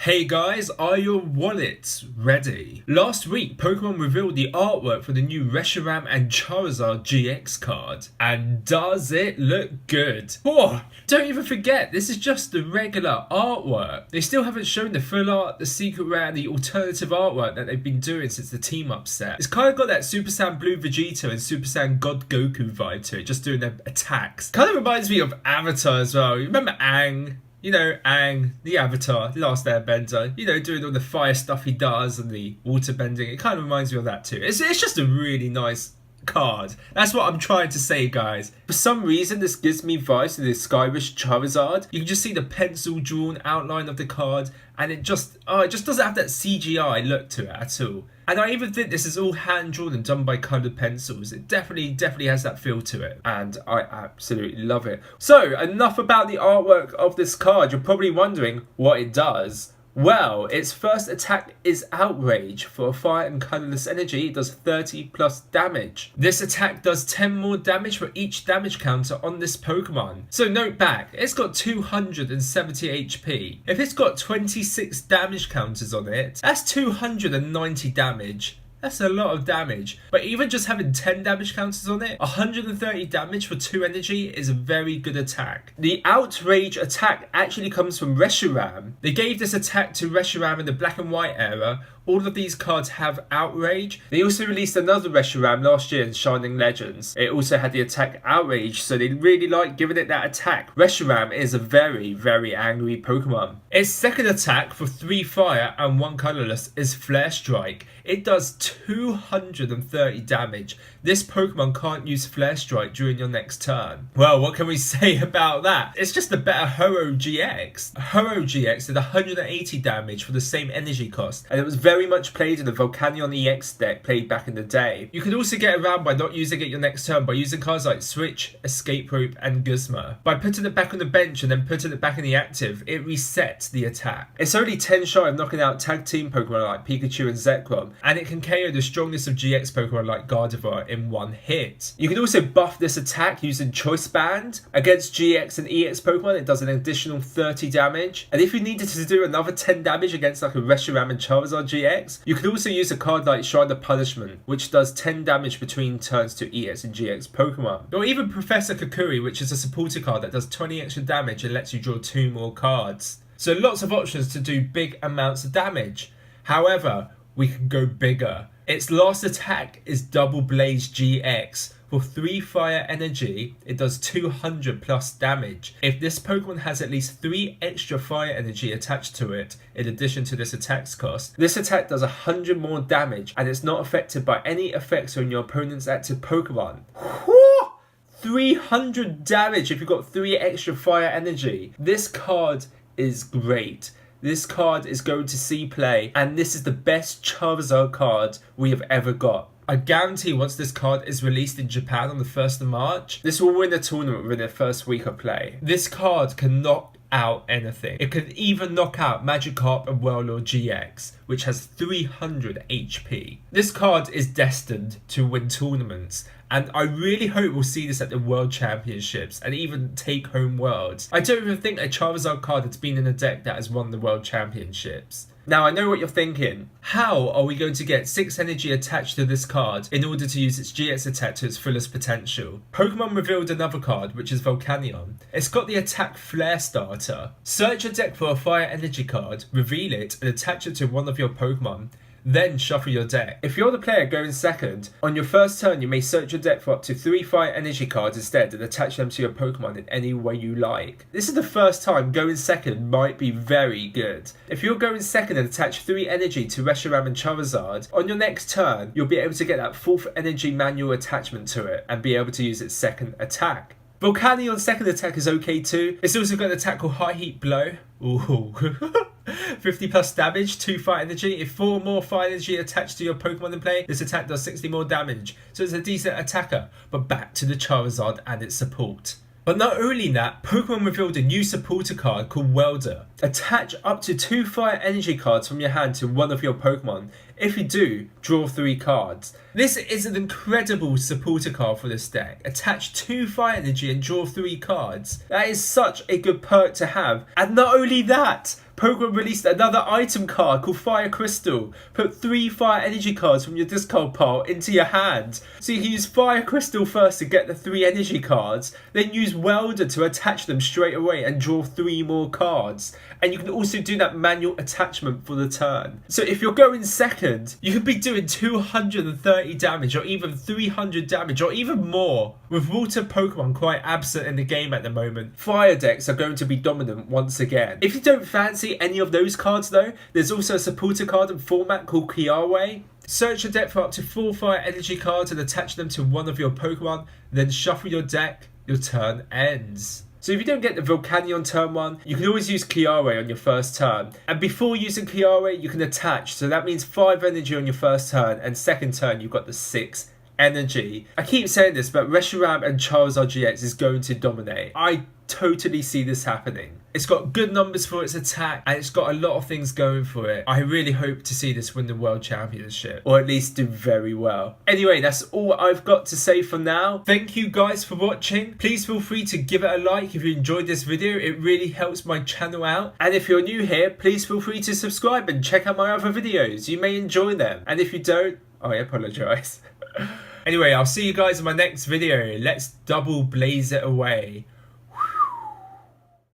Hey guys, are your wallets ready? Last week, Pokemon revealed the artwork for the new Reshiram and Charizard GX card. And does it look good? Oh, don't even forget, this is just the regular artwork. They still haven't shown the full art, the secret rare, and the alternative artwork that they've been doing since the team-up set. It's kind of got that Super Saiyan Blue Vegeta and Super Saiyan God Goku vibe to it, just doing their attacks. Kind of reminds me of Avatar as well. You remember Aang? You know, Aang, the Avatar, the Last Airbender, doing all the fire stuff he does and the water bending. It kind of reminds me of that too. It's just a really nice card. That's what I'm trying to say, guys. For some reason, this gives me vibes to the Skywish Charizard. You can just see the pencil drawn outline of the card, and it just doesn't have that CGI look to it at all. And I even think this is all hand drawn and done by coloured pencils. It definitely has that feel to it, and I absolutely love it. So enough about the artwork of this card. You're probably wondering what it does. Well, its first attack is Outrage. For a fire and colourless energy, it does 30 plus damage. This attack does 10 more damage for each damage counter on this Pokemon. So note back, it's got 270 HP. If it's got 26 damage counters on it, that's 290 damage. That's a lot of damage. But even just having 10 damage counters on it, 130 damage for 2 energy is a very good attack. The Outrage attack actually comes from Reshiram. They gave this attack to Reshiram in the black and white era. All of these cards have Outrage. They also released another Reshiram last year in Shining Legends. It also had the attack Outrage, so they really like giving it that attack. Reshiram is a very, very angry Pokemon. Its second attack for 3 fire and 1 colourless is Flair Strike. It does 230 damage. This Pokemon can't use Flair Strike during your next turn. Well, what can we say about that? It's just a better Ho-Oh GX. Ho-Oh GX did 180 damage for the same energy cost, and it was very much played in the Volcanion EX deck played back in the day. You can also get around by not using it your next turn by using cards like Switch, Escape Rope, and Guzma. By putting it back on the bench and then putting it back in the active, it resets the attack. It's only 10 shy of knocking out tag team Pokemon like Pikachu and Zekrom, and it can KO the strongest of GX Pokemon like Gardevoir in one hit. You can also buff this attack using Choice Band. Against GX and EX Pokemon, it does an additional 30 damage. And if you needed to do another 10 damage against like a Reshiram and Charizard GX, you could also use a card like Shrine of Punishment, which does 10 damage between turns to EX and GX Pokemon. Or even Professor Kukui, which is a supporter card that does 20 extra damage and lets you draw 2 more cards. So lots of options to do big amounts of damage. However, we can go bigger. Its last attack is Double Blaze GX. For 3 fire energy, it does 200 plus damage. If this Pokemon has at least 3 extra fire energy attached to it, in addition to this attack's cost, this attack does 100 more damage, and it's not affected by any effects on your opponent's active Pokemon. 300 damage if you've got 3 extra fire energy. This card is great. This card is going to see play, and this is the best Charizard card we have ever got. I guarantee once this card is released in Japan on the 1st of March, this will win the tournament within the first week of play. This card can knock out anything. It can even knock out Magikarp and Wailord GX, which has 300 HP. This card is destined to win tournaments, and I really hope we'll see this at the World Championships and even take home Worlds. I don't even think a Charizard card that's been in a deck that has won the World Championships. Now, I know what you're thinking. How are we going to get 6 energy attached to this card in order to use its GX attack to its fullest potential? Pokemon revealed another card, which is Volcanion. It's got the attack Flair starter. Search your deck for a fire energy card, reveal it, and attach it to one of your Pokemon. Then shuffle your deck. If you're the player going second, on your first turn you may search your deck for up to 3 fire energy cards instead and attach them to your Pokemon in any way you like. This is the first time going second might be very good. If you're going second and attach 3 energy to Reshiram and Charizard, on your next turn you'll be able to get that 4th energy manual attachment to it and be able to use its second attack. Volcanion's second attack is okay too. It's also got an attack called High Heat Blow. Ooh. 50 plus damage, 2 fire energy. If 4 more fire energy attached to your Pokemon in play, this attack does 60 more damage. So it's a decent attacker. But back to the Charizard and its support. But not only that, Pokemon revealed a new supporter card called Welder. Attach up to 2 fire energy cards from your hand to one of your Pokemon. If you do, draw 3 cards. This is an incredible supporter card for this deck. Attach 2 fire energy and draw 3 cards. That is such a good perk to have. And not only that, Pokemon released another item card called Fire Crystal. Put 3 fire energy cards from your discard pile into your hand. So you can use Fire Crystal first to get the 3 energy cards, then use Welder to attach them straight away and draw 3 more cards. And you can also do that manual attachment for the turn. So if you're going second, you could be doing 230 damage or even 300 damage or even more. With water Pokemon quite absent in the game at the moment, fire decks are going to be dominant once again. If you don't fancy any of those cards though, there's also a supporter card and format called Kiawe. Search your deck for up to 4 fire energy cards and attach them to one of your Pokemon, then shuffle your deck, your turn ends. So if you don't get the Volcanion turn 1, you can always use Kiawe on your first turn. And before using Kiawe, you can attach, so that means 5 energy on your first turn, and second turn you've got the 6 energy. I keep saying this, but Reshiram and Charizard GX is going to dominate. I totally see this happening. It's got good numbers for its attack and it's got a lot of things going for it. I really hope to see this win the World Championship, or at least do very well. Anyway, that's all I've got to say for now. Thank you guys for watching. Please feel free to give it a like if you enjoyed this video. It really helps my channel out. And if you're new here, please feel free to subscribe and check out my other videos. You may enjoy them. And if you don't, I apologise. Anyway, I'll see you guys in my next video. Let's double blaze it away.